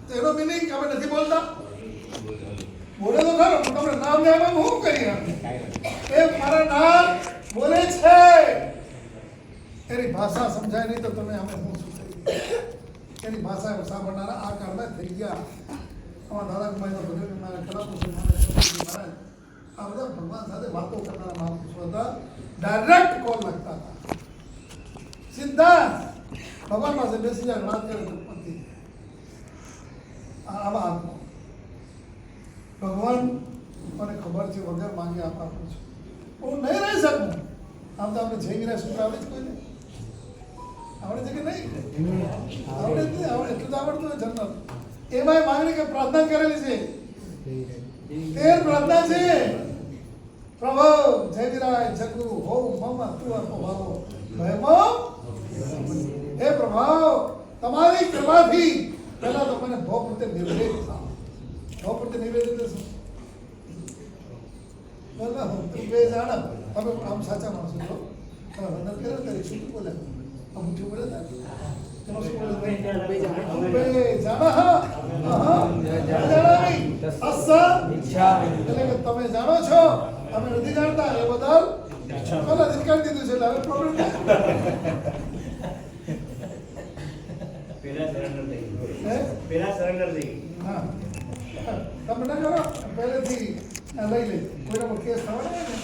તેનો મીનિંગ અમે નથી બોલતા. બોલે તો ખરો, તમને નામ લેવામાં હું કરીએ? એ મારા નામ બોલે છે. એની ભાષા સમજાય નહીં તો તમે અમે હું શું કરીએ? એની ભાષા સાંભળનારા આ કાળમાં થઈ ગયા. અમારા દાદા કુમારીનો ભજન મારા કલાપુરુષો મહારાજ આ બધા ભગવાન સાથે વાતો કરનારા મહાપુરુષો હતા. ડાયરેક્ટ કોલ લખતા હતા, સીધા ભગવાન પાસે બેસી જાય, વાત કરે તો પતી. આવા હાથમાં ભગવાન મને ખબર છે વગર માંગે આપવા પડે છે. હું નહીં રહી શકું. આમ તો આપણે જઈ ગયા સૂત્ર આવડે છે કોઈને? આવડે છે કે નહીં? આવડે જ નહીં. આવડે એટલું તો આવડતું હોય જન્મ. એમાં માંગણી કે પ્રાર્થના કરેલી છે, 13 પ્રાર્થના છે. પ્રભુ જય વિરાય જગુ હો મમ તું અપભાવો ભયમો. હે પ્રભુ, તમારી કૃપાથી પહેલા તો મને ભોગ પ્રત્યે નિર્વેદ થાવ. ભોગ પ્રત્યે નિર્વેદ એટલે શું? બોલો બે જાણ તમે આમ સાચા માણસો છો. વંદન કરે ત્યારે શું બોલે? આમ ઊંચું બોલે ને તેમાં શું બોલે? બે જાણ એટલે કે તમે જાણો છો, અમે નથી જાણતા. એ બદલ પહેલા ધિક્કાર દીધું છે એટલે હવે પ્રોબ્લેમ પેલા સરેન્ડર થઈ હા તમે ના કરો પહેલેથી લઈ લે. કોઈના પર કેસ થવાનો હોય ને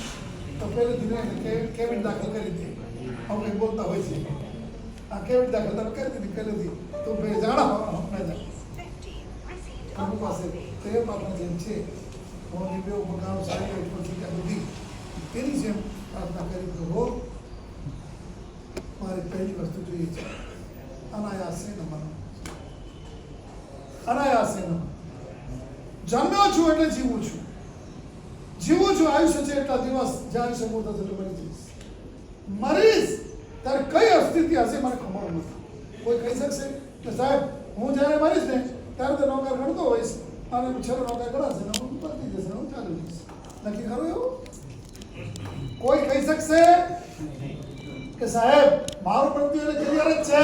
તો પહેલેથી કેબિન દાખલ કરી દે. અમે બોલતા હોય છે આ કેબિન દાખલ તમે કરી દીધી પહેલેથી તો ભાઈ જાણો હમણાં જાય આપણી પાસે તે આપણા જેમ છે મોદી બે મકાનો સારી ઉપરથી ત્યાં બધી તેની જેમ પ્રાર્થના કરી પ્રભુ મારી પહેલી વસ્તુ જોઈએ છે અનાયાસે નમન. અનાયાસે નમન. જન્મ્યો છું એટલે જીવું છું. જીવું છું, આયુષ્ય છે એટલા દિવસ જે આયુષ્ય પૂરું થશે એટલે મરી જઈશ. મરીશ ત્યારે કઈ અસ્થિતિ હશે મને ખબર નથી. કોઈ કહી શકશે કે સાહેબ હું જ્યારે મરીશ ને ત્યારે તો નોકર ગણતો હોઈશ અને છેલ્લો નોકર ગણાશે ને હું પતી જશે, હું ચાલી જઈશ. નક્કી ખરું એવું? કોઈ કહી શકશે કે સાહેબ મારું મૃત્યુ એટલે ક્લિયર જ છે?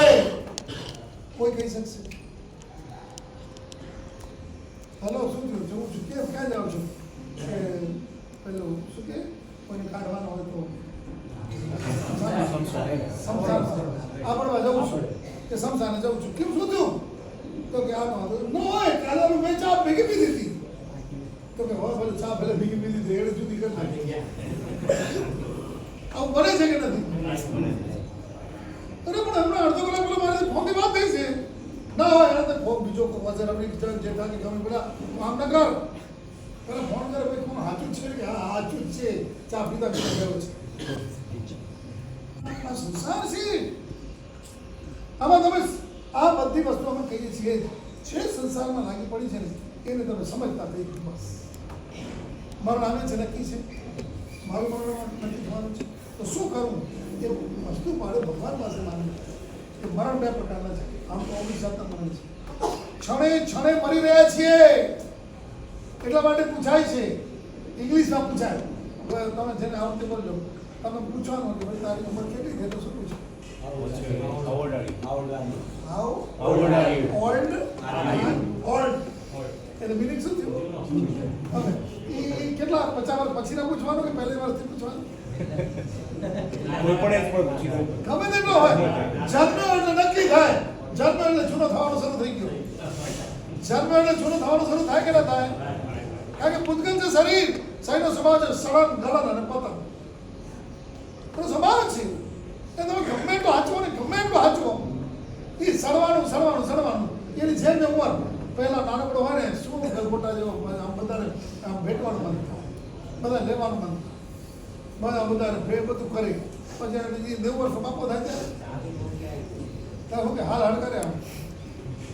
કોઈ કહી શકશે? હલો શું થયું? જવું છું કેમ? ક્યાં જાઉં છું? પેલું શું કે કોઈને કાઢવાનો હોય તો આપડવા જવું છું કે સમસાને જવું છું. કેમ શું થયું? તો કે આનો ન હોય કાલે મેં ચા ભેગી પીધી હતી. તો કે હોય ભલે ચા ભલે ભેગી પીધી હતી એને જુદી કરી નાખી. આવું બને છે કે નથી? અરે પણ હમણાં અડધો કલાક પેલો મારે ફોનની વાત થઈ છે. ના હોય એને તો ફોન બીજો વજર આપણી જે થાય કે ગમે પેલા આમ ના કર પેલા ફોન કરે ભાઈ કોણ સાચું છે કે હા સાચું જ છે. ચા પીતા પીતા ગયો છે. આ સંસાર છે. આમાં તમે આ બધી વસ્તુ અમે કહીએ છીએ જે સંસારમાં લાગી પડી છે ને એને તમે સમજતા થઈ બસ. મરણ આવે છે નક્કી છે, મારું મરણ નક્કી થવાનું છે. તો શું કરવું? એ વસ્તુ મારે ભગવાન પાસે માનવું કે મરણ બે પ્રકારના છે. આમ તો 19 જાતના મરણ છે. ક્ષણે ક્ષણે મરી રહ્યા છીએ એટલા માટે પૂછાય છે. ઇંગ્લિશમાં પૂછાય. તમે જેને આવડતે બોલજો તમે પૂછવાનું કે ભાઈ તારી ઉંમર કેટલી છે? તો શું પૂછો? ઓલ્ડ એટલે મિનિંગ શું થયું? હવે એ કેટલા 50 વર્ષ પછીના પૂછવાનું કે પહેલી વર્ષથી પૂછવાનું? ગમે તેટલો હોય. જન્મ એટલે નક્કી થાય. જન્મ એટલે જૂનો થવાનું શરૂ થઈ ગયો. જન્મ એટલે જૂનો થવાનું શરૂ થાય કે ના થાય? કારણ કે પૂતગલ છે શરીર. શરીરનો સ્વભાવ છે સળન ગલન અને પતન. એનો સ્વભાવ છે. એ તમે ગમે એટલું હાચવો ને ગમે એટલું હાચવો એ સડવાનું એની જેમ ઉંમર પહેલા નાનકડો હોય ને શું ગલગોટા જેવો આમ બધાને આમ ભેટવાનું મન થાય, બધા લેવાનું મન થાય, બધાને બધું કરી પછી 90 વર્ષ બાપો થાય ત્યારે શું કે હાલ કરે આમ.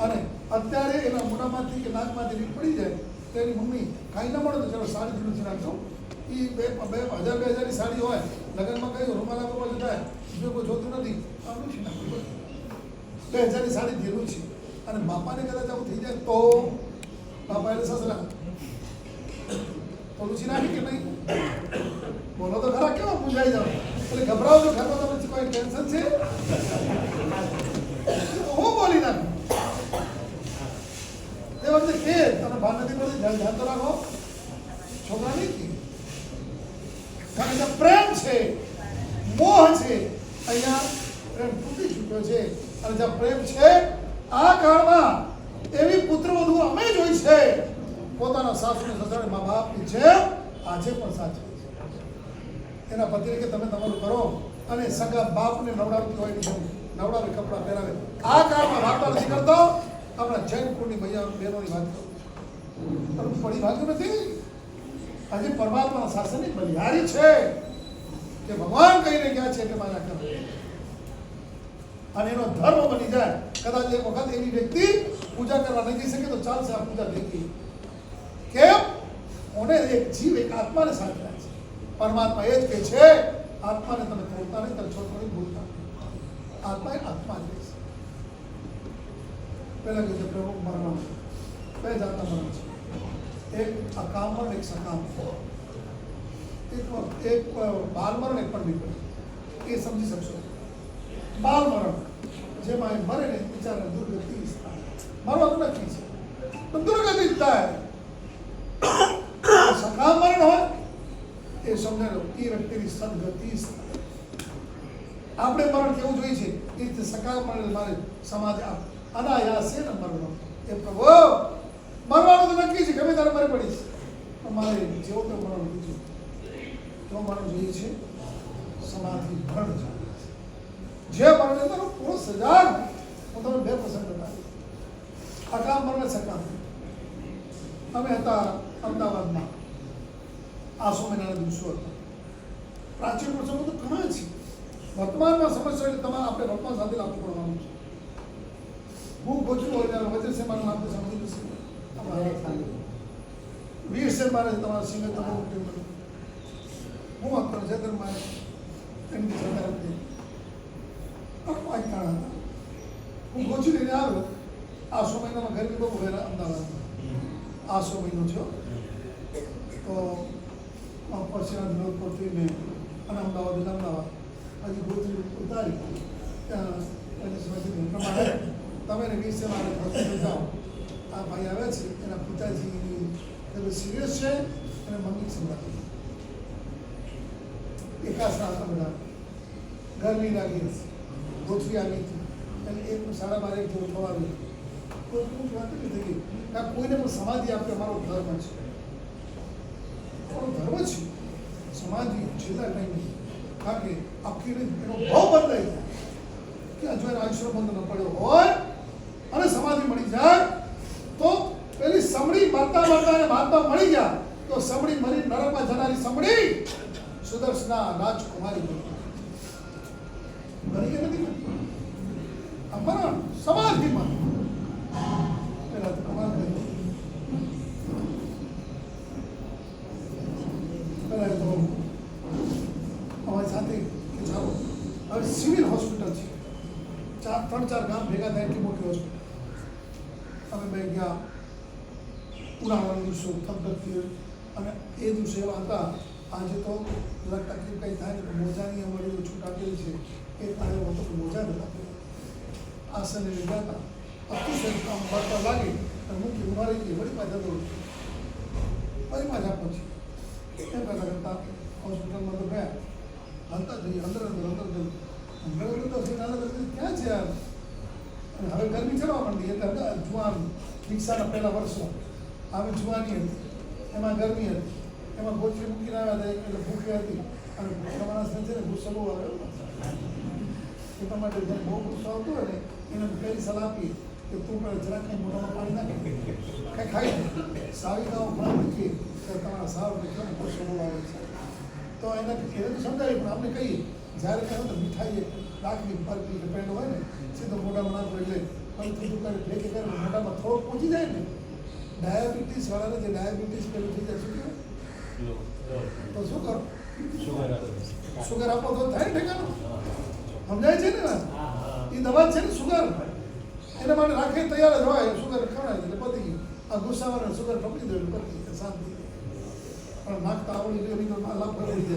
અને અત્યારે એના મોઢામાંથી કે નાકમાંથી રીત પડી જાય તો એની મમ્મી કાંઈ ન મળે તો ચાલો સાડી જૂનું છે નાખજો. એ 1000-2000ની સાડી હોય લગ્નમાં કઈ રૂમાલ આપવા જતા બીજું કોઈ જોતું નથી આવું છે 2000ની સાડી ધીરું છે. અને બાપાને કદાચ આવું થઈ જાય તો બાપા એટલે સસરા તો રુચિ નાખી કે નહીં? બોલો તો ખરા, કેવા પૂજાઈ જાવ એટલે ગભરાવો છો ઘરમાં? તમે કોઈ ટેન્શન છે? હું બોલી નાખો. તે વખતે કે તમે ભાન નથી પડતી, ધ્યાન તો રાખો. છોકરા નહીં કે કારણ કે પ્રેમ છે, મોહ છે. અહીંયા પ્રેમ તૂટી ચૂક્યો છે. અને જ્યાં પ્રેમ છે, આ કાળમાં એવી પુત્રવધુ અમે જોઈ છે પોતાના સાસુને સસરાને મા બાપની જેમ આજે પણ સાચવે છે. એના પતિને કે તમે તમારું કરો અને સગા બાપને નવડાવતી હોય નહીં નવડાવે, કપડાં પહેરાવે. આ કાળમાં વાર્તા નથી કરતો. આપણા જૈન કુળની બહેનોની વાત કરું. પરંતુ પડી ભાગ્યું નથી. આજે પરમાત્માના શાસનની બલિહારી છે કે ભગવાન કહીને ગયા છે કે મારા કરો અને એનો ધર્મ બની જાય. કદાચ એક વખત એવી વ્યક્તિ પૂજા કરવા નહીં જઈ શકે તો ચાલશે, આ પૂજા થઈ ગઈ. કેમ? ઓને એક જીવ, એક આત્માને સાચવ્યા છે. પરમાત્મા એ જ કે છે આત્માને તમે તોડતા નહીં, તમે છોડતા ભૂલતા. આત્મા એ આત્મા જ છે. પહેલા કહ્યું પ્રમુખ મરણ, બે જાતના મરણ છે. એક અકામ મરણ, એક સકામ. એક બાલ મરણ, એક પણ વિપરીત. એ સમજી શકશો. બાલ મરણ જેમાં એ મરે ને બિચારા દુર્ગતિ મરવાનું નક્કી છે પણ દુર્ગતિ થાય. સકામ મરણ હોય એ સમજાયો એ વ્યક્તિની સદગતિ. આપણે મરણ કેવું જોઈએ છે એ રીતે સકામ મરણ મારે સમાજ અનાયાસે ને મરવાનું. એ પ્રભુ મરવાનું તો નક્કી છે, ગમે તારે મરે પડીશ પણ મારે જેવો તો મરણ બીજું જો મરણ જોઈએ છે સમાધિ ભણ છે. જે મરણ તારો પૂરો સજાગ. હું તમને બે પ્રસંગ બતાવીશ. અકામ મરણ, સકામ. અમે હતા અમદાવાદમાં, આસો મહિનાના દિવસો હતા. પ્રાચીન પ્રસંગો તો ઘણા છે. વર્તમાનમાં સમસ્યા એટલે તમારે આપણે વર્તમાન સાથે લાગુ પડવાનું છે. હું ગોચવું હોય ત્યારે વજન છે મારું નામ સમજી જશે. વીર છે મારે તમારા સિંગર તમારું હું આપતો જતરમાં એમની સરકાર હતી. હું ગોચી લઈને આવ્યો. આસો મહિનામાં ગરમી બહુ હોય અમદાવાદમાં. આસો મહિનો થયો તો પરસેના વિરોધ પડતી મેં અને અમદાવાદ હજી ગોચી ઉતારી પ્રમાણે તમે ને વીસ મારે હોસ્પિટલ જાઓ. આ ભાઈ આવ્યા છે, એના પિતાજી સિરિયસ છે અને મંગી સંભાળ એકાસના હતા બધા. ગરમી લાગી, ગોઠવી આવી હતી અને 1:30 જેવું થવાનું. કોઈ વાત નથી થઈ ગઈ. કોઈને પણ સમાધિ આપે અમારો ધર્મ છે, અમારો ધર્મ છે સમાધિ છેલ્લા ટાઈમે. કારણ કે આખી એનો ભાવ બદલાઈ જાય કે જો એનો આયુષ્ય બંધ ન પડ્યો હોય અને સમાધિ મળી જાય તો પેલી સમડી મરતા અને મહાત્મા મળી ગયા તો સમડી મરી નરકમાં જનારી સમડી સુદર્શના રાજકુમારી મરી કે નથી મરણ સમાધિમાં પેલા તો કમાલ કર્યો. પેલા તો અમારી સાથે ચાલો હવે સિવિલ હોસ્પિટલ છે, 3-4 ગામ ભેગા થાય એટલી મોટી હોસ્પિટલ. અમે બે ગયા. ઉનાળાના દિવસો થપથપતી અને એ દિવસે એવા હતા. આજે તો તકલીફ કંઈ થાય ને મોજાની અમારી છૂટ આપેલી છે એ તારે હતો કે મોજા નતા આસને લીધા હતા. અતિશય કામ પડતા લાગે અને મુખ્ય ઉભારી ગઈ વળી પાછા દોડ ફરી પાછા પહોંચી. એમ કરતા કરતા હોસ્પિટલમાં તો ગયા. હાલતા જઈએ અંદર તો ક્યાં છે યાર. અને હવે ગરમી ચડવા માંડી એટલે જુવાન રિક્ષાના પહેલા વર્ષો હવે જુવાની હતી, એમાં ગરમી હતી, એમાં ગોચરી મૂકીને આવ્યા હતા એટલે ભૂખી હતી અને ભૂખા માણસને છે ને ગુસ્સો બહુ આવ્યો. એટલા માટે જેને બહુ ગુસ્સો આવતો હોય ને એને પહેલી સલાહ આપી કે તું પણ જરાક કંઈ મોઢામાં પાણી નાખે કંઈ ખાઈ સાવિકાઓ પણ મૂકીએ તો તમારા સાવ ને ગુસ્સો બહુ આવે છે. તો એને સમજાવી પણ આપણે કહીએ જ્યારે કહો તો મીઠાઈ રાખવી બરફી કે પેલો હોય ને સીધો મોઢામાં નાખો એટલે કંઈ થોડું કરે ફેંકે કરે મોઢામાં થોડોક પહોંચી જાય ને. ડાયાબિટીસ વાળાને જે ડાયાબિટીસ પેલું થઈ જાય શું કહેવાય તો શું કરો સુગર આપો તો થાય ઠેકાનું સમજાય છે ને એ દવા છે ને સુગર એના માટે રાખે તૈયાર જ હોય. સુગર ખવડાય એટલે પતી ગયું. આ ગુસ્સાવાળા સુગર પકડી દે પતી શાંતિ. પણ નાખતા આવડી એવી તો લાભ કરી દે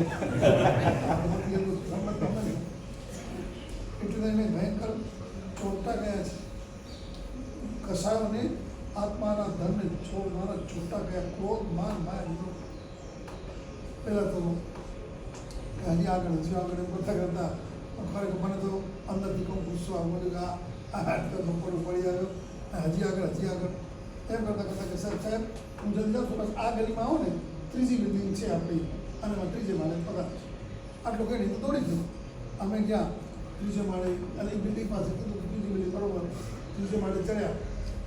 એટલે એને ભયંકર ચોટતા ગયા છે. કસાયોને આત્માના ધનને છોડનારા છૂટા ગયા ક્રોધ માન માયા લીધો. પહેલાં તો હજી આગળ એમ કરતા કરતા ખરેખર મને તો અંદરથી કહું ગુસ્સો આવ્યો કે આ પડું પડી આવ્યો. હજી આગળ એમ કરતાં કે સાહેબ હું જલ્દી જાઉં છું. બસ આ ગલીમાં આવો ને, ત્રીજી બિલ્ડિંગ છે આપણી, અને એમાં ત્રીજે માળે પગાર આટલું કહી નહીં તો દોડી ગયું. અમે ગયા ત્રીજે માળે, અને એ બિલ્ડિંગ પાસે કીધું કે ત્રીજી બિલ્ડિંગ બરોબર. ત્રીજે માળે ચડ્યા.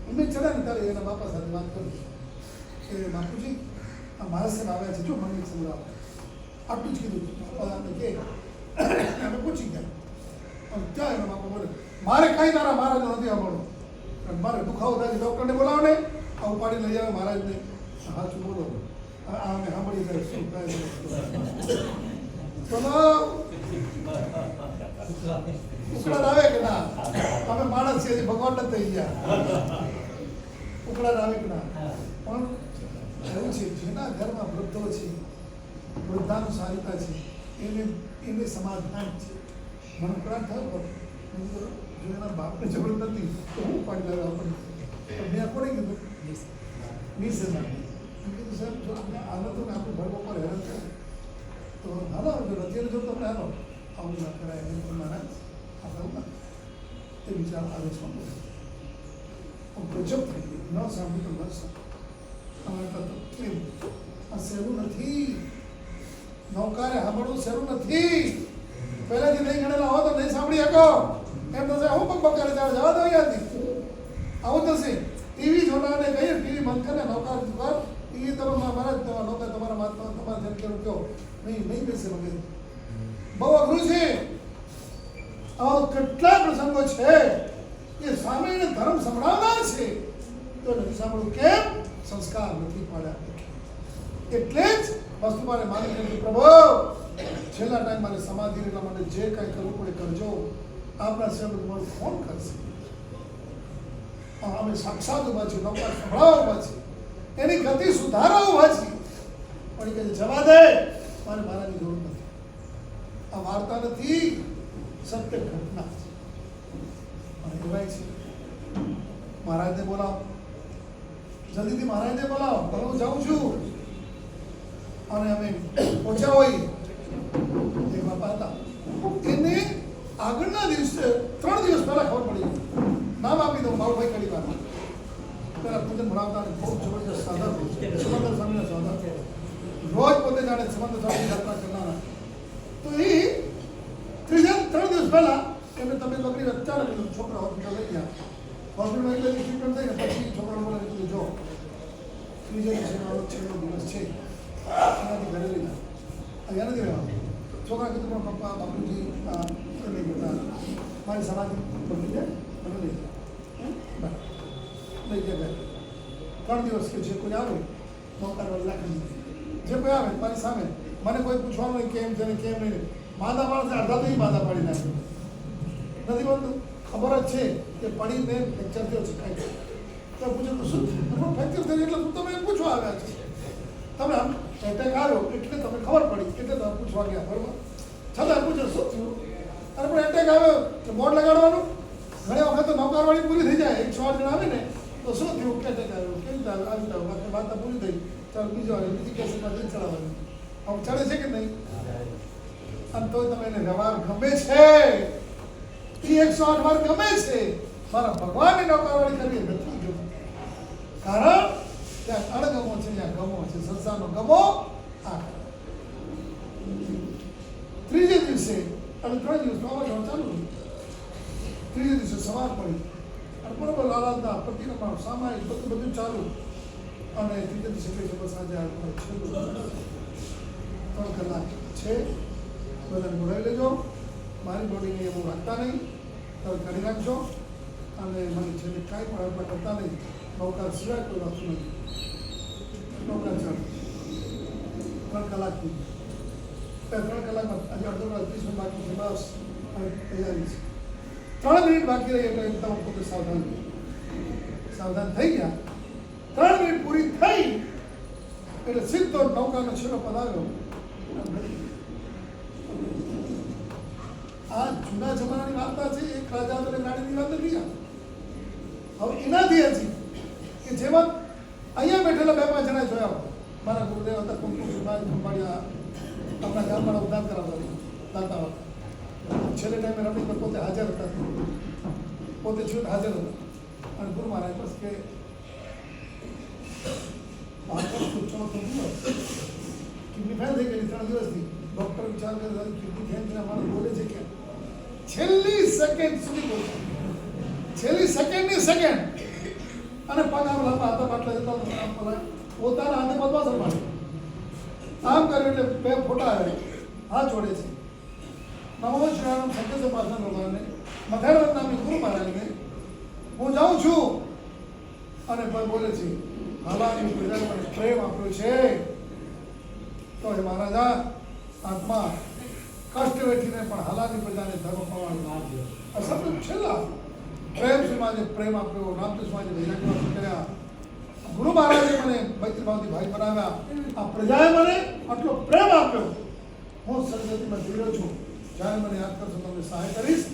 અમે ચડ્યા ને ત્યારે એના બાપા સાથે વાત કરી કે બાપુજી આ મારા સાહેબ આવ્યા છે, જો મને સંભળાવો. આટલું જ કીધું. કે અમે પૂછી ગયા. અને ત્યાં એના બાપા બોલે મારે કાંઈ તારા મહારાજ નથી આવવાનું, મારે દુખાવો થાય ડૉક્ટરને બોલાવો ને, આ ઉપાડી લઈ આવે મહારાજને. સાચું બોલો, આ અમે સાંભળી જાય શું થાય બોલો. ઉકળાટ આવે કે ના? અમે માણસ છીએ, ભગવાન નથી થઈ ગયા. ઉકળાટ આવે કે ના? પણ એવું છે, જેના ઘરમાં વૃદ્ધો છે, વૃદ્ધાનુસારિતા છે, એને સમાધાન છે. મને ઉકળાટ થયો જો એના બાપને જરૂર નથી તો હું ઉપાડી લાવ્યો આપણને. તો મેં કોને કીધું? નિસર્ગને કીધું સાહેબ જો આપણે આનો તો આપણું ઘર ઉપર હેરાન કરે તો હાલો આવજો, અત્યારે જો તમને હાલો આવું ના કરાય એમ તો મહારાજ આવું ના એ વિચાર આવે છે. ગજબ થઈ ગયું, ન સાંભળ્યું તો ન સાંભળ્યું. અમારે તો કેમ આ સહેલું નથી, નૌકારે સાંભળવું સહેલું નથી. પહેલાથી નહીં ગણેલા હો તો નહીં સાંભળી શકો. એમ થશે હું પગ કરે જવા દો યાદથી આવું થશે. ટીવી જોનારને કહીએ ટીવી બંધ કરે, નૌકાર કર, ટીવી તમે મારા નૌકાર તમારા મહાત્મા તમારા જેમ કેવું કહો નહીં બેસે વગેરે. બહુ અઘરું છે. આવા કેટલા પ્રસંગો છે એ સામે એને ધર્મ સંભળાવનાર છે તો નથી સાંભળવું. કેમ? સંસ્કાર નથી પાડ્યા. એટલે જ વસ્તુ મારે માની લીધું પ્રભુ છેલ્લા ટાઈમ મારે સમાધિ એટલા માટે જે કાંઈ કરવું પડે કરજો. આપણા સેવક તમારું ફોન કરશે. અમે સાક્ષાત ઉભા છીએ, નૌકાર સંભળાવવા ઉભા છીએ, એની ગતિ સુધારવા ઉભા છીએ. પણ એ કહે જવા દે, મારે મારાની જરૂર નથી. આ વાર્તા નથી, સત્ય ઘટના છે. અને કહેવાય છે મહારાજને બોલાવો, જલ્દીથી મહારાજને બોલાવો. હવે હું જાઉં છું. અને અમે પહોંચ્યા હોય એ બાપા હતા, એને આગળના દિવસે 3 દિવસ પહેલા ખબર પડી ગઈ. નામ આપી દઉં, બાબુભાઈ કડીવાર. પહેલાં પૂજન ભણાવતા ખૂબ જબરદસ્ત સાધક, સમંદર સ્વામીના સાધક. રોજ પોતે જાણે સમંદર સ્વામી યાત્રા કરનારા. તો એ 3 દિવસ પહેલા એમને તબિયત બગડી અચાનક છોકરા હોસ્પિટલ લઈ ગયા. હોસ્પિટલમાં એટલે ટ્રીટમેન્ટ થઈ ને પછી છોકરાને બોલે કીધું જો ત્રીજે દિવસે મારો છેલ્લો દિવસ છે, એનાથી ઘરે લીધા અહીંયા નથી રહેવાનું. છોકરા કીધું પણ પપ્પા બાપુજી નહીં કરતા, મારી સમાધિ બદલી જાય મને લઈ જાય. લઈ ગયા 3 દિવસ કે જે કોઈ આવે નૌકાર રાખી જે કોઈ આવે મારી સામે મને કોઈ પૂછવાનું નહીં કેમ છે ને કેમ નહીં. માદા માણસે અડધા તો માદા પાડી નાખ્યું નથી બનતું. ખબર જ છે કે પડીને ફ્રેક્ચર થયો છે કાંઈ તો પૂછે તો શું ફ્રેક્ચર થયું એટલે હું તમે પૂછવા આવ્યા છે. તમે આમ એટેક આવ્યો એટલે તમે ખબર પડી એટલે તમે પૂછવા ગયા બરોબર. છતાં પૂછે શું થયું? અને પણ એટેક આવ્યો તો બોર્ડ લગાડવાનું. ઘણી વખત તો નૌકારવાળી પૂરી થઈ જાય, 108 જણ આવે ને તો શું થયું કે એટેક આવ્યો કેવી રીતે આવી જાવ વાત તો પૂરી થઈ, ચાલો બીજો આવે બીજી કેસમાં જઈને ચડાવવાની. આમ ચડે છે કે નહીં? અને તો તમે એને વ્યવહાર ગમે છે, એ 108 વાર ગમે છે. મારા ભગવાનની નૌકારવાળી કરવી નથી ગમે. કારણ ત્યાં અણગમો છે, ત્યાં ગમો છે. સંસારનો ગમો આ ત્રીજે દિવસે અને 3 દિવસ વાવાઝોડું ચાલુ હતું. ત્રીજે દિવસે સવાર પડી અને બરોબર લાલાદના પ્રતિક્રમણ સામાયિક બધું ચાલુ. અને ત્રીજે દિવસે કઈ છે બસ આજે છેલ્લું 3 કલાક છે, બધાને બોલાવી લેજો. મારી બોડીને એવું રાખતા નહીં, તમે કરી રાખજો. અને મને છેલ્લે કાંઈ પણ અર્પણ કરતા નહીં. નૌકાર સિવાય કોઈ વસ્તુ નથી. નૌકાર ચાલુ 3 કલાકથી 3 કલાકમાં આજે અડધો કલાક 30 મિનિટ બાકી છે. બસ તૈયારી છે. 3 મિનિટ બાકી રહી એટલે એકદમ પોતે સાવધાન થઈ ગયા. 3 મિનિટ પૂરી થઈ એટલે સીધો નૌકાનો છેલ્લો પધાર્યો. આ જૂના જમાનાની વાર્તા છે, એક રાજા અને રાણીની વાત નથી. હવે એનાથી હજી કે જેમાં અહીંયા બેઠેલા બે પાંચ જણા જોયા હોય. મારા ગુરુદેવ હતા કુમકુમ સુભાઈ ખંભાળિયા આપણા ગામમાં ઉદ્ધાર કરાવતા દાતા હતા. છેલ્લે ટાઈમે રમણીકર પોતે હાજર હતા, પોતે છૂટ હાજર હતા. અને ગુરુ મહારાજ બસ કે કિડની ફેલ થઈ ગયેલી 3 દિવસથી. ડૉક્ટર વિચાર કરે કિડની ફેલ થઈને માણસ બોલે છે કે છેલ્લી સેકન્ડ સુધી બોલે, છેલ્લી સેકન્ડની સેકન્ડ. અને પગ આમ લાંબા હતા પાટલા જતા પોતાના હાથે પદ્માસન માંડે આમ કર્યું એટલે 2 ફોટા આવે, હાથ જોડે છે. નમો શ્રીરામ સત્ય પાસના ભગવાનને મથેરવત નામી ગુરુ મહારાજને હું જાઉં છું. અને પણ બોલે છે હાલાની પ્રજાને મને પ્રેમ આપ્યો છે તો હે મહારાજા આત્મા કષ્ટ વેઠીને પણ હાલાની પ્રજાને ધર્મ પ્રમાણ આ શબ્દ છેલ્લા પ્રેમ શ્રીમાને પ્રેમ આપ્યો, રામકૃષ્ણ સ્વામીને વૈરાગ્ય કર્યા, ગુરુ મહારાજે મને મૈત્રીભાવથી ભાઈ બનાવ્યા, આ પ્રજાએ મને આટલો પ્રેમ આપ્યો. હું સરસ્વતીમાં જીવ્યો છું. જ્યારે મને યાદ કરશો તમને સહાય કરીશ.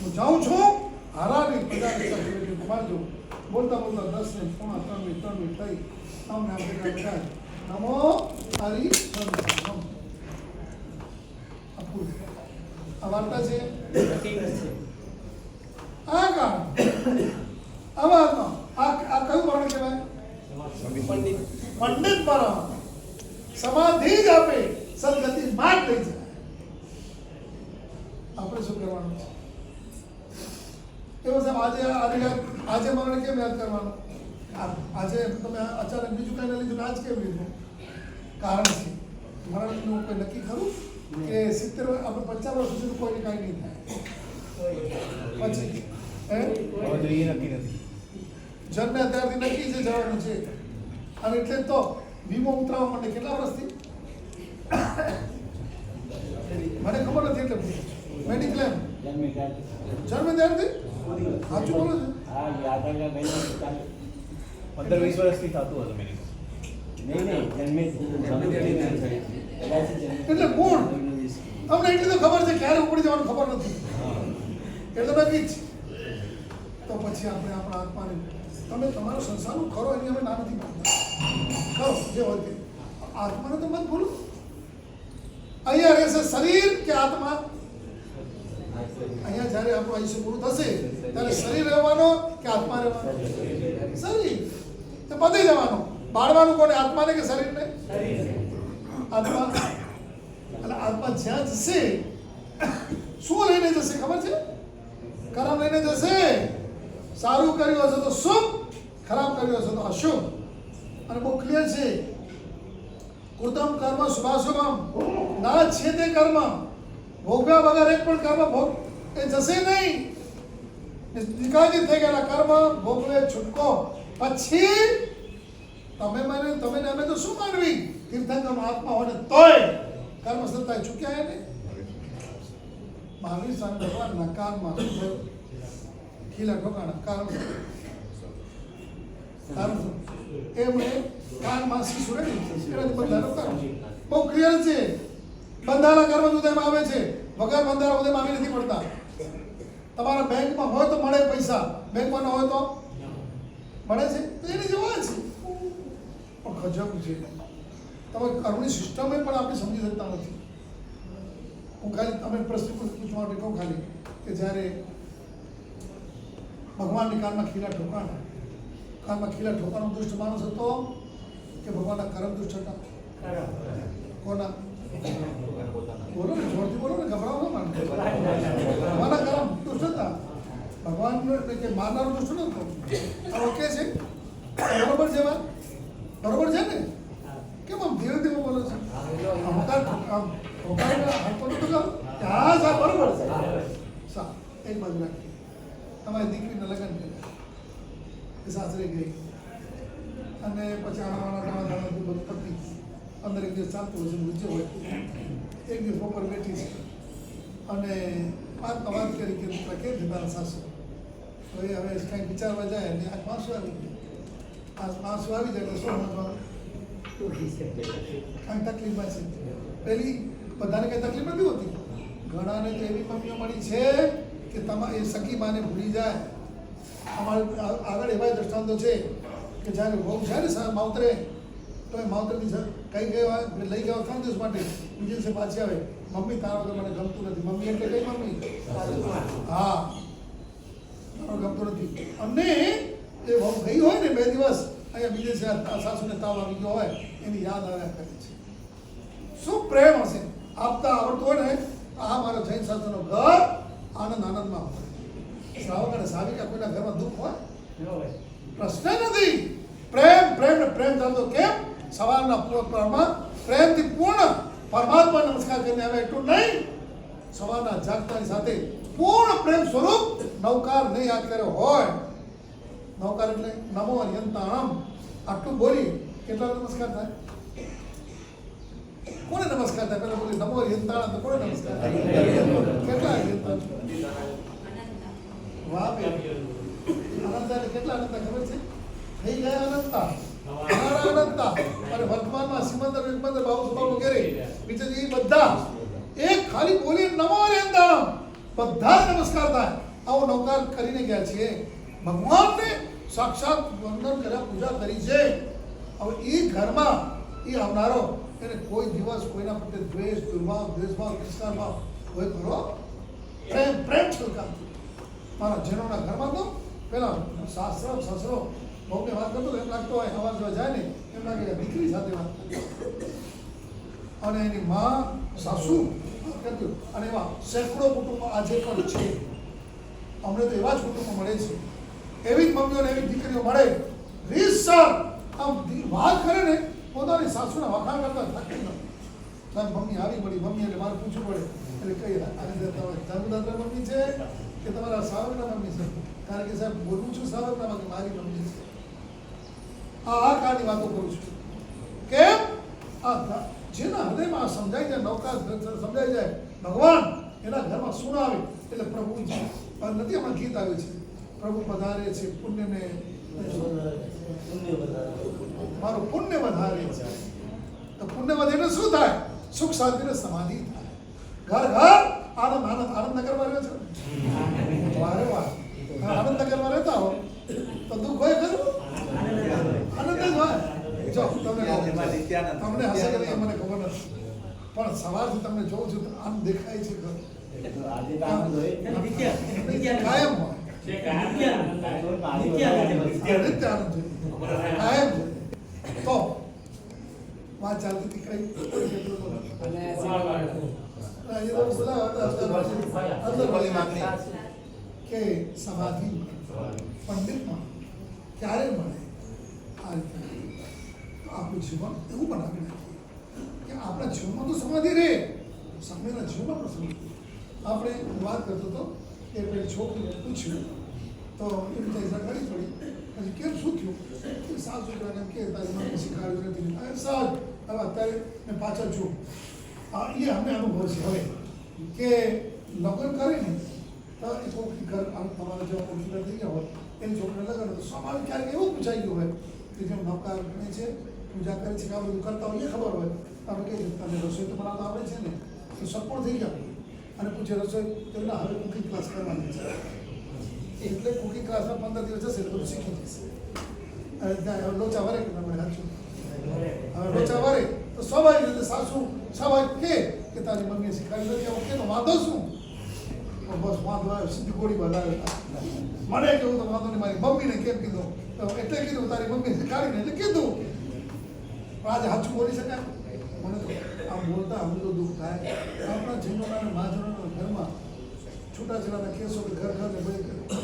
હું જાઉં છું હારાની પ્રજાને સર્ટિફિકેટ ગુમાવજો. બોલતા બોલતા 10 ને 3:45 થઈ તમને આ ભેગા બેઠા નમો હરિ સંતમ. આ વાર્તા છે આ કાળ આમાં આ કયું વર્ણ કહેવાય? પંડિત પરમ સમાધિ જ આપે સદગતિ માર્ગ લઈ જાય. આપણે શું કરવાનું છે? એવું સાહેબ આજે મરણ કેમ યાદ કરવાનું? આજે તમે અચાનક બીજું કઈ લીધું આજ કેમ લીધું? કારણ છે મરણનું કોઈ નક્કી ખરું કે 70 આપણે 50 વર્ષ સુધી કોઈને કાંઈ નહીં થાય પછી જન્મે અત્યારથી નક્કી છે જવાનું છે. અને એટલે તો વીમો ઉતરાવવા માટે કેટલા વર્ષથી મને ખબર નથી. એટલે મેડિક્લેમ જન્મે ત્યારથી સાચું બોલો છો? 15-20 વર્ષથી થતું હતું મેડિકલ. એટલે ગુણ અમને એટલી તો ખબર છે, ક્યારે ઉપડી જવાનું ખબર નથી. એટલે નક્કી જ. તો પછી આપણે આપણા આત્માને તમે તમારો સંસારનું ખરો એની અમે ના નથી પાડતા. ખરો જે હોય તે આત્માને તો મત ભૂલો. અહીંયા રહેશે શરીર કે આત્મા? અહીંયા જ્યારે આપણું આયુષ્ય પૂરું થશે ત્યારે શરીર રહેવાનો કે આત્મા રહેવાનો? શરીર. તો પતી જવાનો. બાળવાનું કોને? આત્માને કે શરીરને? આત્મા. એટલે આત્મા જ્યાં જશે શું લઈને જશે ખબર છે? કર્મ લઈને જશે. સારું કર્યું હશે તો શુભ, ખરાબ કર્યું હશે તો અશુભ. અને બહુ ક્લિયર છે કૃતમ કર્મ શુભાશુભમ ના છે તે કર્મ ભોગવ્યા વગર એક પણ કર્મ ભોગ એ જશે નહીં. નિકાલજી થઈ ગયેલા કર્મ ભોગવે છૂટકો. પછી તમે ને અમે તો શું માનવી? તીર્થંકરનો આત્મા હોય ને તોય કર્મ સંતાય ચૂક્યા એને. મહાવીર સ્વામી ભગવાનના કાનમાં શું થયું? ખીલા ઠોકાણા. કારણ એમણે કાનમાં શીશુ રેડી એનાથી બંધાયેલો કર્મ બહુ ક્લિયર છે. બંધાયેલા કર્મ ઉદયમાં આવે છે, વગર બંધાયેલા ઉદયમાં આવી નથી પડતા. તમારા બેંકમાં હોય તો મળે પૈસા, બેંકમાં ન હોય તો મળે છે. તો એની જવા છે પણ ગજબ છે. તમે કર્મની સિસ્ટમે પણ આપણે સમજી શકતા નથી. હું ખાલી તમે પ્રશ્ન પૂછવા માટે કહું ખાલી કે જ્યારે ભગવાનની કાનમાં ખીલા ઠોકાણા, કાનમાં ખીલા ઠોકાનો દુષ્ટ માણસ હતો કે ભગવાનના કર્મ દુષ્ટ હતા? કોના? બોલો ને, જોરથી બોલો ને, ગભરાવો ન માનો. ભગવાનના કર્મ દુષ્ટ હતા. ભગવાન કે મારનારો દુષ્ટ નતો. આ ઓકે છે? બરોબર છે વાત? બરોબર છે ને? કેમ આમ ધીરે ધીરે બોલો છો? હા સાહેબ બરોબર છે. સાહેબ એક બાજુ રાખીએ. તમારી દીકરીને લગ્ન કર્યા, એ સાસરે ગઈ અને પછી આણાવાળા દાણા બધું પતી 15 દિવસ ચાલતું હોય છે, વચ્ચે હોય. એક દિવસ બપોર બેઠી છે અને વાત કરી કે દીકરા કેમ છે તારા સાસુ? તો એ હવે કંઈક વિચારવા જાય અને આજ માસું આવી ગયું. આ માસું આવી જાય એટલે શું સમજવાનું? કાંઈ તકલીફમાં છે. પહેલી બધાને કંઈ તકલીફ નથી હોતી. ઘણાને તો એવી મમ્મીઓ મળી છે કે તમારે એ સખી માને ભૂલી જાય. અમારે આગળ એવા દ્રષ્ટાંતો છે કે જ્યારે બહુ છે ને માવતરે તો એ માવતરથી કઈ ગયો લઈ ગયો 3 દિવસ માટે બીજે દિવસે પાછી આવે, મમ્મી તારા વગર મને ગમતું નથી. મમ્મી એટલે કઈ મમ્મી? હા, તારો ગમતું નથી. અને એ બહુ ગઈ હોય ને 2 દિવસ અહીંયા બીજે છે સાસુને તાવ આવી ગયો હોય એની યાદ આવ્યા કરે છે. શું પ્રેમ હશે! આપતા આવડતું હોય ને આ મારો જૈન શાસ્ત્રનો ઘર આનંદ આનંદમાં હોય. શ્રાવક અને સાવિકા કોઈના ઘરમાં દુઃખ હોય? પ્રશ્ન નથી. પ્રેમ પ્રેમ ને પ્રેમ ચાલતો કેમ? સવારના પૂર્વમાં પ્રેમથી પૂર્ણ પરમાત્મા નમસ્કાર કરીને આવે એટલું નહીં, સવારના જાગતાની સાથે પૂર્ણ પ્રેમ સ્વરૂપ નવકાર નહીં યાદ કર્યો હોય. નવકાર એટલે નમો અર્યંતાણમ આટલું બોલી કેટલા નમસ્કાર થાય? કોને નમસ્કાર થાય? પેલા બોલી નમો અર્યંતાણમ તો કોને નમસ્કાર થાય? કેટલા અર્યંતાણ? વાહ બે અનંતા એટલે કેટલા અનંતા ખબર છે? થઈ ગયા અનંતા, અનંતા. અને વર્તમાનમાં સિમંદર વિમંદર બાબુ સ્વભાવ વગેરે બીજે એ બધા એક ખાલી બોલી નમો અર્યંતાણમ બધા નમસ્કાર થાય. આવો નવકાર કરીને ગયા છીએ. ભગવાનને સાક્ષાત વંદન કર્યા, પૂજા કરી છે. હવે એ ઘરમાં એ આવનારો એને કોઈ દિવસ કોઈના પ્રત્યે દ્વેષ, દુર્ભાવ, દ્વેષભાવ, તિરસ્કારભાવ કોઈ ખરો? પ્રેમ પ્રેમ છલકા. મારા જનોના ઘરમાં તો પેલા સસરો બહુને વાત કરતો એમ લાગતો હોય અવાજ જાય ને એમ લાગે કે દીકરી સાથે વાત કરતો. અને એની માં સાસુ વાત કરતી. અને એવા સેંકડો કુટુંબો આજે પણ છે. અમને તો એવા જ કુટુંબો મળે છે. એવી જ મમ્મીઓને એવી દીકરીઓ મળે. રીતસર આમ વાત કરે ને પોતાની સાસુના વખાણ કરતા થાકી ન. સાહેબ મમ્મી આવી મળી, મમ્મી એટલે મારે પૂછવું પડે એટલે કઈ ધર્મદાત્રા મમ્મી છે કે તમારા સાવકના મમ્મી છે? કારણ કે સાહેબ બોલું છું સાવકના કે મારી મમ્મી છે. આ કાળની વાતો કરું છું. કેમ? આ જેના હૃદયમાં સમજાઈ જાય, નવકાર સમજાઈ જાય ભગવાન એના ઘરમાં શું આવે એટલે પ્રભુજી નથી. આમાં ગીત આવ્યું છે, પ્રભુ પધારે છે પુણ્યને, મારું પુણ્ય વધારે છે. તો પુણ્ય વધે એટલે શું થાય? સુખ શાંતિ ને સમાધિ થાય. ઘર ઘર આનંદ આનંદ. આનંદનગરમાં રહ્યો છો? વારે વાહ, આનંદનગરમાં રહેતા હો તો દુઃખ હોય ખરું? આનંદ જ હોય. જો તમને તમને હશે કે નહીં મને ખબર નથી, પણ સવારથી તમને જોઉં છું આમ દેખાય છે ઘર કાયમ હોય. કાયમ તો વાત ચાલતી હતી કઈ કે સમાધિ પંડિતમાં ક્યારે મળે? આ રીતે આપણું જીવન એવું બનાવી નાખીએ કે આપણા જીવનમાં તો સમાધિ રહે, સમયના જીવનમાં પણ સમાધિ. આપણે વાત કરતો હતો કે પેલી છોકરીને પૂછ્યું તો એ રીતે કરી પડી. પછી કેમ શું થયું? કે સાસ છોકરાને એમ કે તારી મને શીખવાડ્યું નથી. સાસ હવે અત્યારે મેં પાછળ છું. એ અમને અનુભવ છે હવે કે લગ્ન કરે ને તો એ છોકરી ઘર તમારા જેવા ઓળખીદાર થઈ ગયા હોય એની છોકરીને લગ્ન તો સ્વાભાવિક ક્યારેક એવું પૂછાઈ ગયું હોય કે જેમ નવકાર ગણે છે, પૂજા કરે છે કે આ બધું કરતા હોય એ ખબર હોય. આપણે કહીએ તમે રસોઈ તો બનાવતા આવડે છે ને તો સપોર્ટ થઈ ગયા અને પૂછે રસોઈ તેમના હવે કુકિંગ ક્લાસ કરવાની છે એટલે કુકિંગ ક્લાસમાં 15 દિવસ જશે એટલે બધું શીખી જશે. લોચા વરે કે મને હાચું હવે લોચા વરે તો સ્વાભાવિક રીતે સાસુ સ્વાભાવિક કે તારી મમ્મીએ શીખવાડી નથી આવું કે તો વાંધો શું? બસ વાંધો આવ્યો સીધી ગોળી બનાવે. મને કેવું તો વાંધો નહીં, મારી મમ્મીને કેમ કીધું તો એટલે કીધું તારી મમ્મીએ શીખવાડીને એટલે કીધું. પણ આજે સાચું બોલી શકાય? મને તો આમ બોલતા અમને તો દુઃખ થાય. આપણા જીવનના મહાજનોના ઘરમાં છૂટાછેડાના કેસો કે ઘર ઘર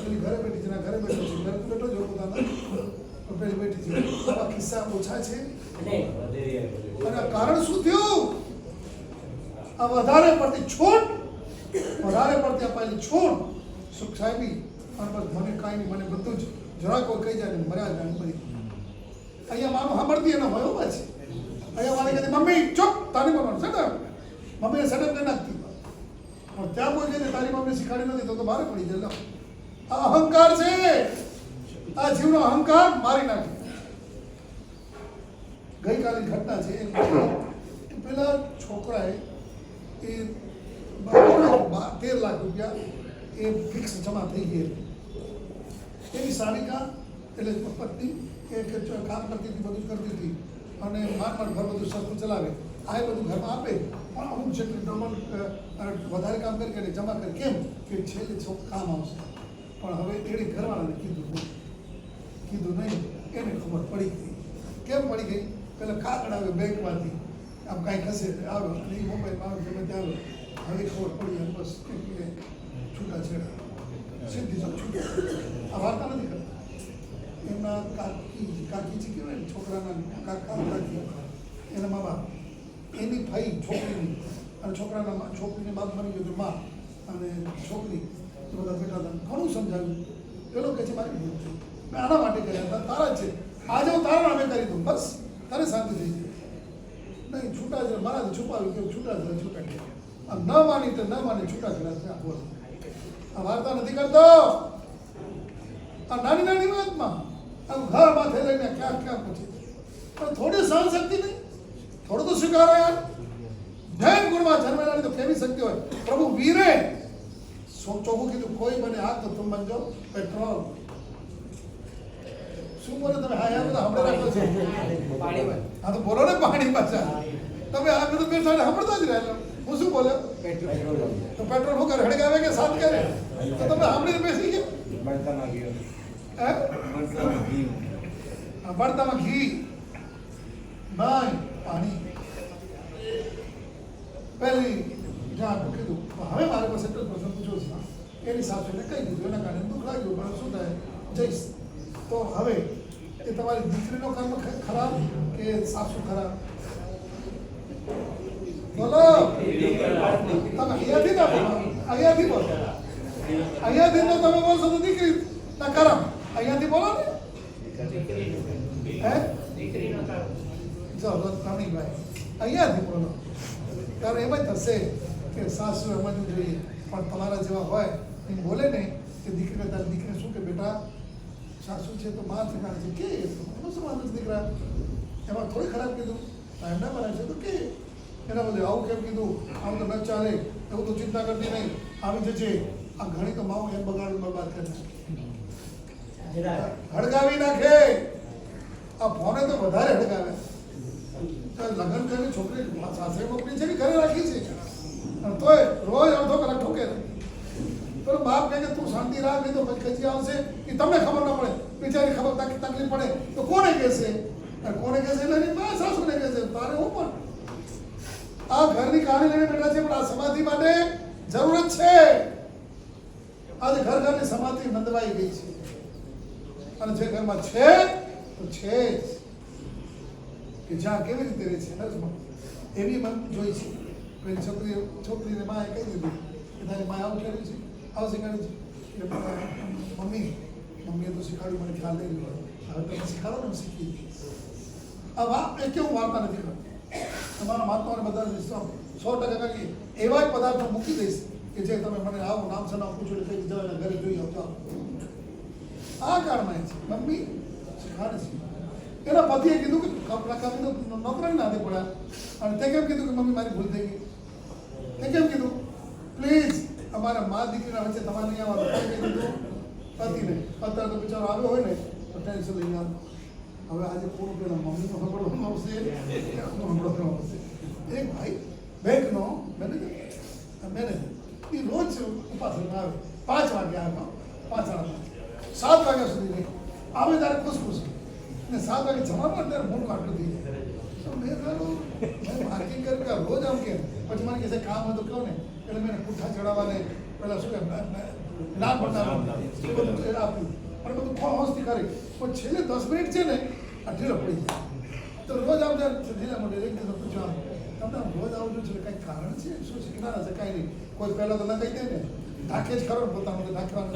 પેલી ઘરે બેઠી છે, ઘરે બેઠો છે, ઘરે બેઠો જ પોતાના પેલી બેઠી છે. આવા કિસ્સા ઓછા છે. અને આ કારણ શું થયું? આ વધારે પડતી છૂટ, વધારે પડતી અપાયેલી છૂટ, સુખ સાહેબી અને બસ મને કાંઈ નહીં, મને બધું જ જરા કોઈ કહી જાય ને મર્યા જાય બધી. અહીંયા માનું સાંભળતી એનો હોય ઉભા છે. અહીંયા વાળી કહેતી મમ્મી ચૂપ, તારી મમ્મી સેટઅપ, મમ્મીને સેટઅપ કરી નાખતી. પણ ત્યાં કોઈ જઈને તારી મમ્મી શીખાડી નથી તો બહાર પડી જાય. આ અહંકાર છે. આ જીવનો અહંકાર મારી નાખે. ગઈકાલની ઘટના છે. પેલા છોકરાએ એ 13 લાખ રૂપિયા એ ફિક્સ જમા થઈ ગઈ. એની સારિકા એટલે પત્ની કે કામ કરતી હતી, બધું કરતી હતી અને માંડ ઘર બધું સરખું ચલાવે. આ એ બધું ઘરમાં આપે પણ અમુક જેટલી ડબલ વધારે કામ કરી જમા કરે. કેમ કે છેલ્લે કામ આવશે. પણ હવે એણે ઘરવાળાને કીધું નહીં. એને ખબર પડી ગઈ. કેમ પડી ગઈ? પેલા કાગળ આવે બેંકમાંથી, આમ કાંઈ ખસે આવે અને એ મોબાઈલમાં આવે ગમે ત્યાં આવે. હવે ખબર પડી અને બસ એટલે છૂટાછેડા સીધી છૂટા. આ વાર્તા નથી કરતા. એમના કાકી છે કહેવાય ને, છોકરાના કાકી એના મા બાપ, એની ભાઈ છોકરીની અને છોકરીની બાપ બની ગયું મા અને છોકરી બધા બેઠા હતા. ઘણું સમજાવ્યું. પેલો કહે છે મારી ભૂલ છે, મેં આના માટે કર્યા હતા, તારા જ છે, આજે હું તારા નામે કરી દઉં, બસ તારે શાંતિ થઈ જાય. નહીં છૂટા છે, મારાથી છુપાવી કે છૂટા છે, છૂટા છે. આ ન માની તો ન માની, છૂટા છેડા છે. આ વાર્તા નથી કરતો. આ નાની નાની વાતમાં આમ ઘર માથે લઈને ક્યાં પૂછે. પણ થોડી સહન શક્તિ નહીં, થોડું તો સ્વીકારો યાર. જૈન ગુણમાં જન્મેલાની તો કેવી શક્તિ હોય. પ્રભુ વીરે ચોખ્ખું કીધું, કોઈ બને આગ તો તુમ બનજો પેટ્રોલ. શું બોલે તમે? હા યાર બધા હમણાં રાખો છો. હા તો બોલો ને પાણી પાછા. તમે આ બધું બેઠા સાંભળતા જ રહેલો. હું શું બોલ્યો? તો પેટ્રોલ શું કરે? હડકાવે કે સાથ કરે? તો તમે સાંભળીને બેસી ગયા. બળતામાં ઘી નહીં, પાણી. પહેલી જ્યાં કીધું હવે મારે પાસે એટલો જ પ્રશ્ન પૂછ્યો છે. એની સાસુને કહી દીધું, એના કારણે દુઃખ લાગ્યું, પણ શું થાય, જઈશ. તો હવે એ તમારી દીકરીનો કર્મ ખરાબ કે સાસુ ખરાબ? બોલો. તમે અહીંયાથી ના બોલો, અહીંયાથી બોલો. અહીંયાથી તો તમે બોલશો તો દીકરી ના ખરાબ. અહીંયાથી બોલો ને. હે ચલો રમીભાઈ અહીંયાથી બોલો. કારણ એમ જ થશે કે સાસુ સમજવું જોઈએ. પણ તમારા જેવા હોય એમ બોલે ને કે દીકરીને તારી દીકરીને શું કે બેટા સાસુ છે તો માર ઠેકાણે છે કે એનું શું વાંધો છે દીકરા? એમાં થોડી ખરાબ કીધું, એમના બનાવે છે તો કે એના બધે આવું કેમ કીધું, આવું તો ન ચાલે, એવું તો ચિંતા કરતી નહીં, આવી જશે. આ ઘણી તો માવું એમ બરબાદ કરે, હળગાવી નાખે. આ ફોને તો વધારે હળગાવે. લગ્ન કરીને છોકરી સાસરે મોકલી છે કે ઘરે રાખી છે, તોય રોજ અડધો કલાક ઠોકે. પેલો બાપ કહે કે તું શાંતિ રાખ, નહીં તો પછી ખચી આવશે. એ તમને ખબર ન પડે, બિચારી ખબર તકલીફ પડે તો કોને કહેશે? કોને કહેશે એટલે એની મા સાસુને કહેશે. તારે હું પણ આ ઘરની કહાની લઈને બેઠા છે, પણ આ સમાધિ માટે જરૂરત છે. આજે ઘરની સમાધિ નંદવાઈ ગઈ છે. અને જે ઘરમાં છે તો છે જ, કે જ્યાં કેવી રીતે રહે છે નર્સમાં એવી મન જોઈ છે. પેલી છોકરીને માએ કહી દીધું કે તારી માએ આવું કર્યું છે, આવું શીખવાડ્યું છે. મમ્મીએ તો શીખવાડ્યું, મને ખ્યાલ નહીં રહ્યો. હવે તમે શીખાડો ને, હું શીખી. આ વાત એ કેવું વાર્તા નથી કરતો. તમારા મહાત્માઓને બધા 100% કાંઈ એવા જ પદાર્થો મૂકી દઈશ કે જે તમે મને આવું નામ સનામ પૂછો એટલે કઈ જાઓ ઘરે જોઈ આવતો. આ કાળમાં છે મમ્મી શીખાડે છે. એના પતિએ કીધું કે નોકરાની નાતે પડ્યા અને તે કેમ કીધું કે મમ્મી મારી ભૂલ થઈ ગઈ? તે કેમ કીધું? પ્લીઝ અમારા મા દીકરીના વચ્ચે તમારે નહીં આવવાનું. કહી દીધું પતિને. અત્યારે તો બિચારો આવ્યો હોય ને તો ટેન્શન લઈને આવે. હવે આજે પૂરું પેલા મમ્મીનો સાંભળવામાં આવશે, સાંભળવામાં આવશે. એક ભાઈ બેંકનો મેનેજર એ રોજ ઉપાસમાં આવે. 5 વાગે આવે, 5 7 વાગ્યા સુધી નહીં આવે. ત્યારે ખુશ ને 7 વાગે જવાનું ત્યારે મૂળ કાઢું થઈ જાય. તો મેં કહ્યું માર્કિંગ કર્યું કે રોજ આમ કેમ? પછી મને કહે કામ હતું કહો ને એટલે મેં પુઠ્ઠા ચડાવવાને પેલા શું કે નામ બનાવવાનું આપ્યું અને બધું હોંશથી કરી. પણ છેલ્લે 10 મિનિટ છે ને આ ઢીલો પડી જાય. તો રોજ આમ ઢીલા મળે. એક દિવસ પૂછવાનું તમને રોજ આવું છું એટલે કંઈક કારણ છે? શું શીખનારા છે? કાંઈ નહીં. કોઈ પહેલાં તો ન કહી દે ને, ઢાકે જ ખરો ને પોતાનું તો ઢાંકવાનું.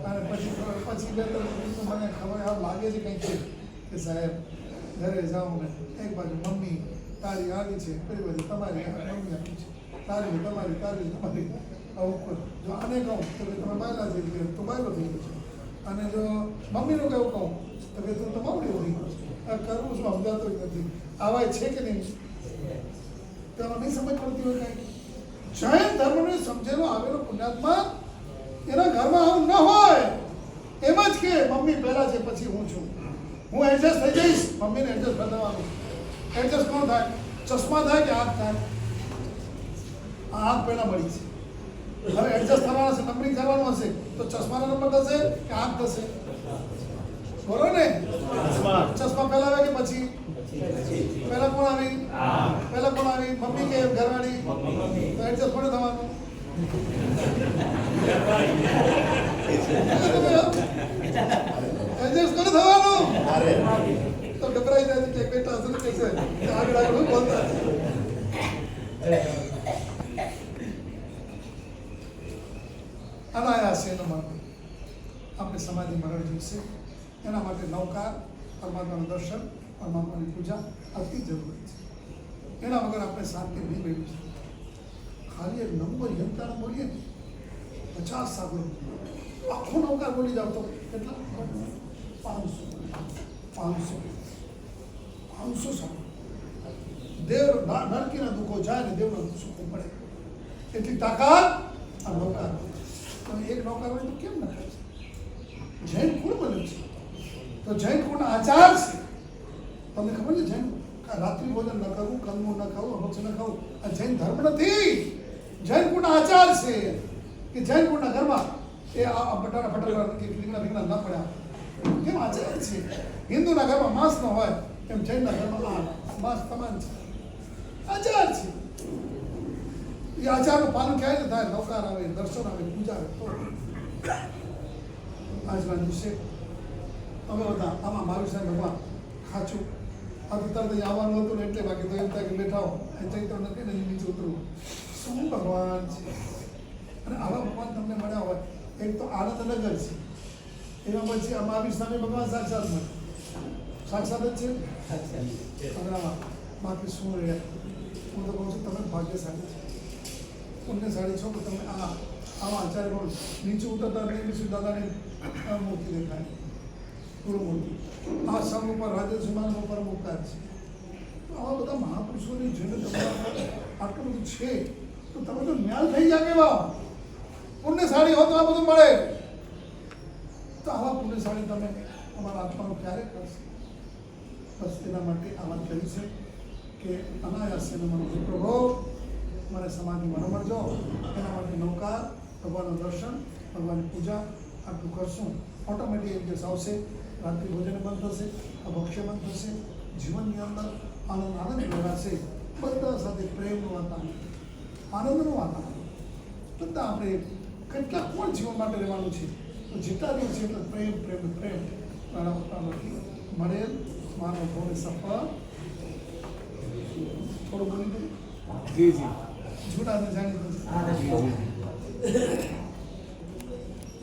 અને પછી 2-3 મને ખબર આવું લાગે છે કંઈક છે કે સાહેબ ઘરે જાઉં ને એક બાજુ મમ્મી તારી આવી છે, પેલી બાજુ તમારી મમ્મી આવી છે, તારી તમારી આવું. જો આને કહું તો કે તમે બાયલા છે તો બાયલો થઈ ગયો છે. અને જો મમ્મીનું કેવું કહું તો કે તું તો માવડીઓ થઈ ગયો છે. કરવું શું સમજાતું જ નથી. આવાય છે કે નહીં? તેમાં નહીં સમજ પડતી હોય કાંઈ. જૈન ધર્મને સમજેલો આવેલો પુણ્યાત્મા એના ઘરમાં આવું ન હોય. એમ જ કે મમ્મી પહેલા છે પછી હું છું. હું એડજસ્ટ થઈ જઈશ, મમ્મીને એડજસ્ટ થવાનું. એડજસ્ટ કોણ થાય? ચશ્મા થાય કે આંખ થાય? આ આંખ પહેલા મળી છે. હવે એડજસ્ટ થવાના છે, નંબરિંગ કરવાનું હશે તો ચશ્માનો નંબર થશે કે આંખ થશે? બોલો ને. ચશ્મા પહેલા આવે કે પછી? પહેલા કોણ આવી? પહેલા કોણ આવી? મમ્મી કે ઘરવાળી? તો એડજસ્ટ કોને થવાનું? એડજસ્ટ કોને થવાનું? તો ગભરાઈ જાય છે કે બેટા શું કહેશે કે આગળ આગળ બોલતા અનાયાસ એના માટે આપણે સમાધિ મરણ જોઈશે. એના માટે નવકાર, પરમાત્માનું દર્શન, પરમાત્માની પૂજા અતિ જરૂરી છે. એના વગર આપણે શાંતિ નહીં મેળવી શકીએ. ખાલી એક નંબર યંત્રનો બોલીએ ને 50 સાગરો આખો નવકાર બોલી જાવ તો કેટલા? 500 સાગરો. દેવ નરકીના દુઃખો જાય ને દેવના સુખો પડે એટલી તાકાત આ નવકાર. તમે એક નવકાર હોય તો કેમ ન થાય? જૈન કુળ બને છે તો જૈન કુળના આચાર છે. તમને ખબર છે જૈન રાત્રિ ભોજન ન કરવું, કંદમૂળ ન ખાવું, અભક્ષ ન ખાવું આ જૈન ધર્મ નથી. જૈન કુળના આચાર છે કે જૈન કુળના ઘરમાં એ આ બટાટા કે રીંગણા ન પડ્યા. કેમ આચાર છે? હિન્દુના ઘરમાં માંસ ન હોય એમ જૈનના ઘરમાં આ માંસ તમામ છે. આચાર છે. એ આચારનું પાલન ક્યારે થાય? નવકાર આવે, દર્શન આવે, પૂજા આવે તો. આજના દિવસે અમે બધા આમાં મારું સાહેબ ભગવાન ખાચું આ તો તરત આવવાનું હતું ને એટલે બાકી તો એમ થાય કે બેઠા હો એ ચૈત્ર નથી ને નીચે ઉતરવું. શું ભગવાન છે! અને આવા ભગવાન તમને મળ્યા હોય. એક તો આનંદનગર છે, એમાં પછી આ મહાવીર સ્વામી ભગવાન સાક્ષાત મળે. સાક્ષાત જ છે અગરામાં. બાકી શું રહ્યા? હું તો કહું છું તમે ભાગ્યશાળી છે, પુણ્યશાળી છો કે તમે આવા આચાર્ય પણ નીચે ઉતરતા નહીં વિષ્ણુ દાદાની મૂર્તિ દેખાય, ગુરુમૂર્તિ. આ સંઘ ઉપર રાજ્યસુમાન ઉપર મુક્તા છે. તો આવા બધા મહાપુરુષોની જેને તમારા આટલું બધું છે તો તમે તો ન્યાલ થઈ જાય કેવા પુણ્યશાળી હો તો આ બધું મળે. તો આવા પુણ્યશાળી તમે અમારા આત્માનું ક્યારે કરશે? બસ એના માટે આ વાત કરી છે કે અનાયાસ મને પ્રભો મને સમાધિમાં ન મળજો. એના માટે નવકાર, ભગવાનનું દર્શન, ભગવાનની પૂજા આટલું કરશું. ઓટોમેટિક એક દિવસ આવશે, રાત્રિ ભોજન બંધ થશે, અભક્ષ્ય બંધ થશે, જીવનની અંદર આનંદ રહેશે. બધા સાથે પ્રેમનું વાતાવરણ, આનંદનું વાતાવરણ. બધા આપણે કેટલા કોણ જીવન માટે રહેવાનું છે તો જેટલા દિવસ એટલા પ્રેમ પ્રેમ પ્રેમ પ્રાણાવતામાંથી મળેલ માનવ ભોને સફળ. થોડું બોલી દઉં? જી જી. झूठा से जाने